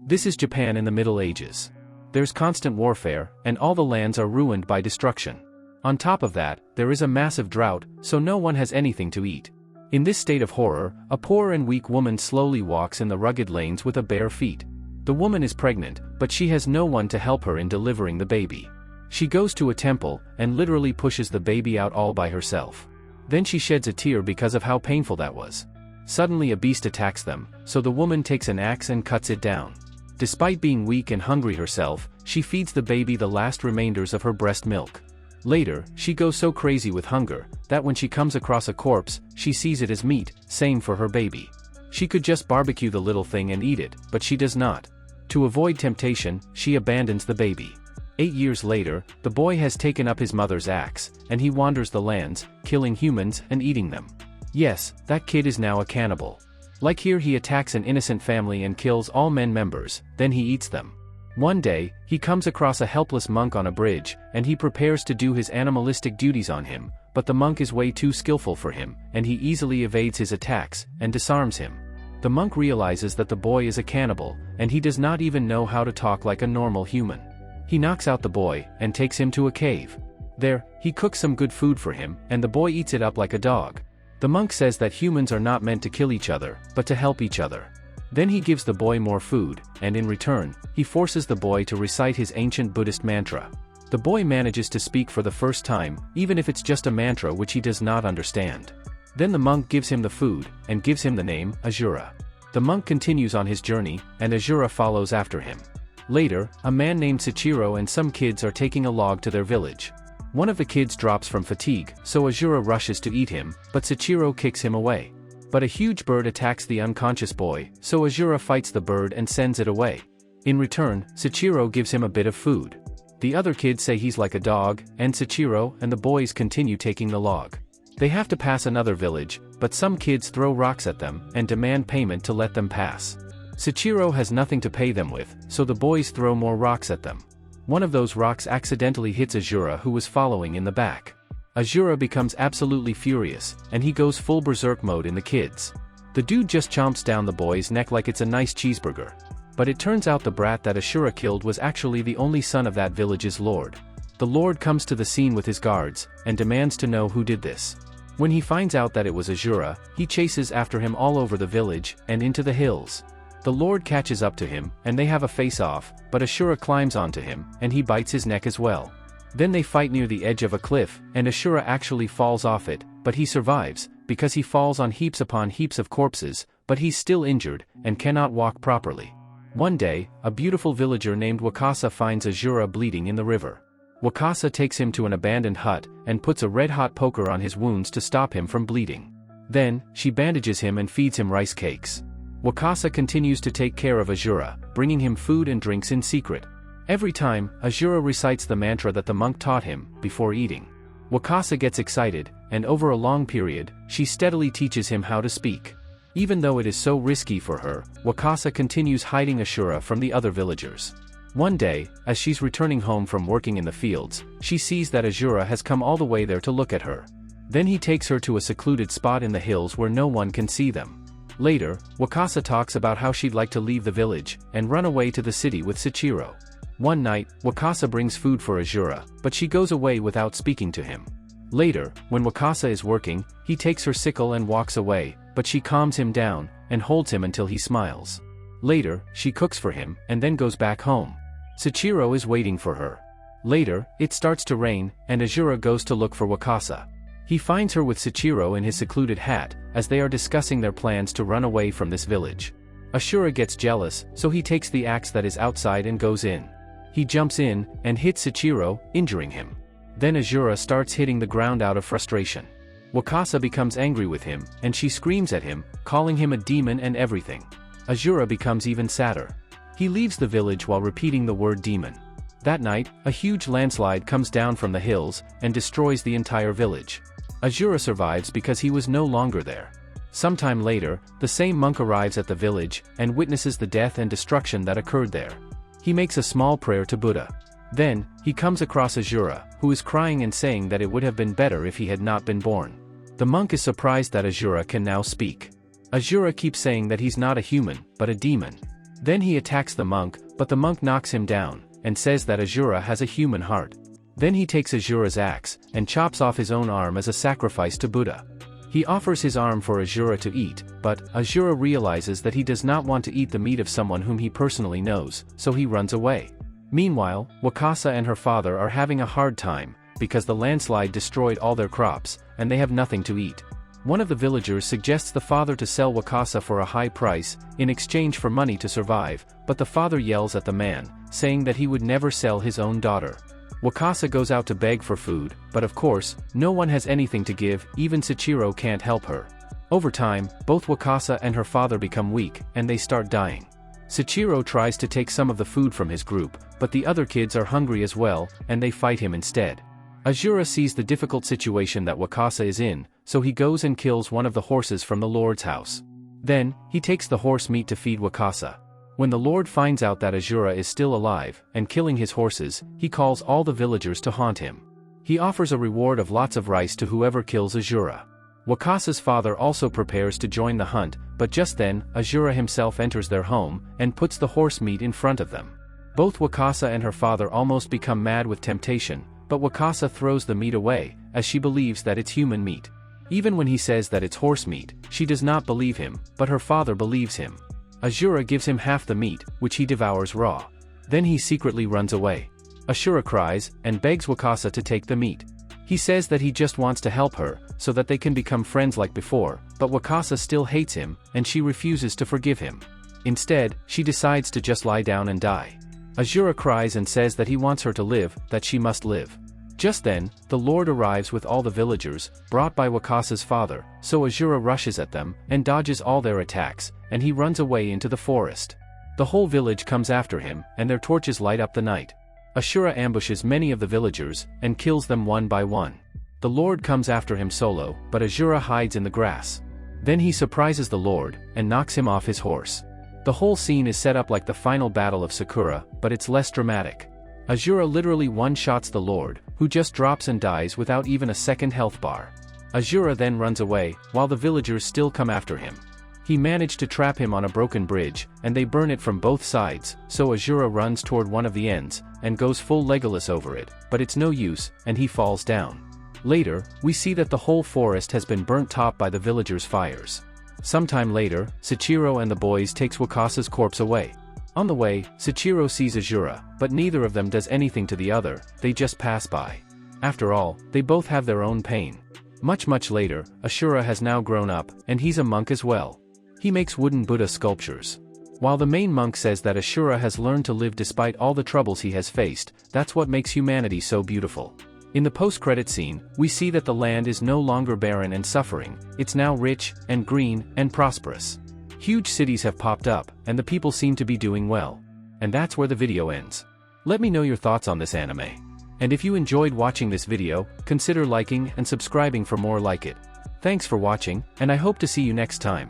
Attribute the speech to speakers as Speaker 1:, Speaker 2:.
Speaker 1: This is Japan in the Middle Ages. There's constant warfare, and all the lands are ruined by destruction. On top of that, there is a massive drought, so no one has anything to eat. In this state of horror, a poor and weak woman slowly walks in the rugged lanes with a bare feet. The woman is pregnant, but she has no one to help her in delivering the baby. She goes to a temple, and literally pushes the baby out all by herself. Then she sheds a tear because of how painful that was. Suddenly a beast attacks them, so the woman takes an axe and cuts it down. Despite being weak and hungry herself, she feeds the baby the last remainders of her breast milk. Later, she goes so crazy with hunger, that when she comes across a corpse, she sees it as meat, same for her baby. She could just barbecue the little thing and eat it, but she does not. To avoid temptation, she abandons the baby. 8 years later, the boy has taken up his mother's axe, and he wanders the lands, killing humans and eating them. Yes, that kid is now a cannibal. Like here, he attacks an innocent family and kills all men members, then he eats them. One day, he comes across a helpless monk on a bridge, and he prepares to do his animalistic duties on him, but the monk is way too skillful for him, and he easily evades his attacks, and disarms him. The monk realizes that the boy is a cannibal, and he does not even know how to talk like a normal human. He knocks out the boy, and takes him to a cave. There, he cooks some good food for him, and the boy eats it up like a dog. The monk says that humans are not meant to kill each other, but to help each other. Then he gives the boy more food, and in return, he forces the boy to recite his ancient Buddhist mantra. The boy manages to speak for the first time, even if it's just a mantra which he does not understand. Then the monk gives him the food, and gives him the name, Asura. The monk continues on his journey, and Asura follows after him. Later, a man named Sachiro and some kids are taking a log to their village. One of the kids drops from fatigue, so Asura rushes to eat him, but Sachiro kicks him away. But a huge bird attacks the unconscious boy, so Asura fights the bird and sends it away. In return, Sachiro gives him a bit of food. The other kids say he's like a dog, and Sachiro and the boys continue taking the log. They have to pass another village, but some kids throw rocks at them and demand payment to let them pass. Sachiro has nothing to pay them with, so the boys throw more rocks at them. One of those rocks accidentally hits Asura, who was following in the back. Asura becomes absolutely furious, and he goes full berserk mode in the kids. The dude just chomps down the boy's neck like it's a nice cheeseburger. But it turns out the brat that Asura killed was actually the only son of that village's lord. The lord comes to the scene with his guards, and demands to know who did this. When he finds out that it was Asura, he chases after him all over the village, and into the hills. The lord catches up to him, and they have a face-off, but Asura climbs onto him, and he bites his neck as well. Then they fight near the edge of a cliff, and Asura actually falls off it, but he survives, because he falls on heaps upon heaps of corpses, but he's still injured, and cannot walk properly. One day, a beautiful villager named Wakasa finds Asura bleeding in the river. Wakasa takes him to an abandoned hut, and puts a red-hot poker on his wounds to stop him from bleeding. Then, she bandages him and feeds him rice cakes. Wakasa continues to take care of Asura, bringing him food and drinks in secret. Every time, Asura recites the mantra that the monk taught him, before eating. Wakasa gets excited, and over a long period, she steadily teaches him how to speak. Even though it is so risky for her, Wakasa continues hiding Asura from the other villagers. One day, as she's returning home from working in the fields, she sees that Asura has come all the way there to look at her. Then he takes her to a secluded spot in the hills where no one can see them. Later, Wakasa talks about how she'd like to leave the village, and run away to the city with Sachiro. One night, Wakasa brings food for Asura, but she goes away without speaking to him. Later, when Wakasa is working, he takes her sickle and walks away, but she calms him down, and holds him until he smiles. Later, she cooks for him, and then goes back home. Sachiro is waiting for her. Later, it starts to rain, and Asura goes to look for Wakasa. He finds her with Sachiro in his secluded hat, as they are discussing their plans to run away from this village. Asura gets jealous, so he takes the axe that is outside and goes in. He jumps in, and hits Sachiro, injuring him. Then Asura starts hitting the ground out of frustration. Wakasa becomes angry with him, and she screams at him, calling him a demon and everything. Asura becomes even sadder. He leaves the village while repeating the word demon. That night, a huge landslide comes down from the hills, and destroys the entire village. Asura survives because he was no longer there. Sometime later, the same monk arrives at the village, and witnesses the death and destruction that occurred there. He makes a small prayer to Buddha. Then, he comes across Asura, who is crying and saying that it would have been better if he had not been born. The monk is surprised that Asura can now speak. Asura keeps saying that he's not a human, but a demon. Then he attacks the monk, but the monk knocks him down, and says that Asura has a human heart. Then he takes Asura's axe, and chops off his own arm as a sacrifice to Buddha. He offers his arm for Asura to eat, but Asura realizes that he does not want to eat the meat of someone whom he personally knows, so he runs away. Meanwhile, Wakasa and her father are having a hard time, because the landslide destroyed all their crops, and they have nothing to eat. One of the villagers suggests the father to sell Wakasa for a high price, in exchange for money to survive, but the father yells at the man, saying that he would never sell his own daughter. Wakasa goes out to beg for food, but of course, no one has anything to give, even Sachiro can't help her. Over time, both Wakasa and her father become weak, and they start dying. Sachiro tries to take some of the food from his group, but the other kids are hungry as well, and they fight him instead. Asura sees the difficult situation that Wakasa is in, so he goes and kills one of the horses from the Lord's house. Then, he takes the horse meat to feed Wakasa. When the Lord finds out that Asura is still alive, and killing his horses, he calls all the villagers to haunt him. He offers a reward of lots of rice to whoever kills Asura. Wakasa's father also prepares to join the hunt, but just then, Asura himself enters their home, and puts the horse meat in front of them. Both Wakasa and her father almost become mad with temptation, but Wakasa throws the meat away, as she believes that it's human meat. Even when he says that it's horse meat, she does not believe him, but her father believes him. Asura gives him half the meat, which he devours raw. Then he secretly runs away. Asura cries, and begs Wakasa to take the meat. He says that he just wants to help her, so that they can become friends like before, but Wakasa still hates him, and she refuses to forgive him. Instead, she decides to just lie down and die. Asura cries and says that he wants her to live, that she must live. Just then, the Lord arrives with all the villagers, brought by Wakasa's father, so Asura rushes at them, and dodges all their attacks, and he runs away into the forest. The whole village comes after him, and their torches light up the night. Asura ambushes many of the villagers, and kills them one by one. The Lord comes after him solo, but Asura hides in the grass. Then he surprises the Lord, and knocks him off his horse. The whole scene is set up like the final battle of Sakura, but it's less dramatic. Asura literally one-shots the Lord, who just drops and dies without even a second health bar. Asura then runs away, while the villagers still come after him. He managed to trap him on a broken bridge, and they burn it from both sides, so Asura runs toward one of the ends, and goes full Legolas over it, but it's no use, and he falls down. Later, we see that the whole forest has been burnt top by the villagers' fires. Sometime later, Sachiro and the boys takes Wakasa's corpse away. On the way, Sachiro sees Asura, but neither of them does anything to the other, they just pass by. After all, they both have their own pain. Much later, Asura has now grown up, and he's a monk as well. He makes wooden Buddha sculptures. While the main monk says that Asura has learned to live despite all the troubles he has faced, that's what makes humanity so beautiful. In the post-credit scene, we see that the land is no longer barren and suffering, it's now rich, and green, and prosperous. Huge cities have popped up, and the people seem to be doing well. And that's where the video ends. Let me know your thoughts on this anime. And if you enjoyed watching this video, consider liking and subscribing for more like it. Thanks for watching, and I hope to see you next time.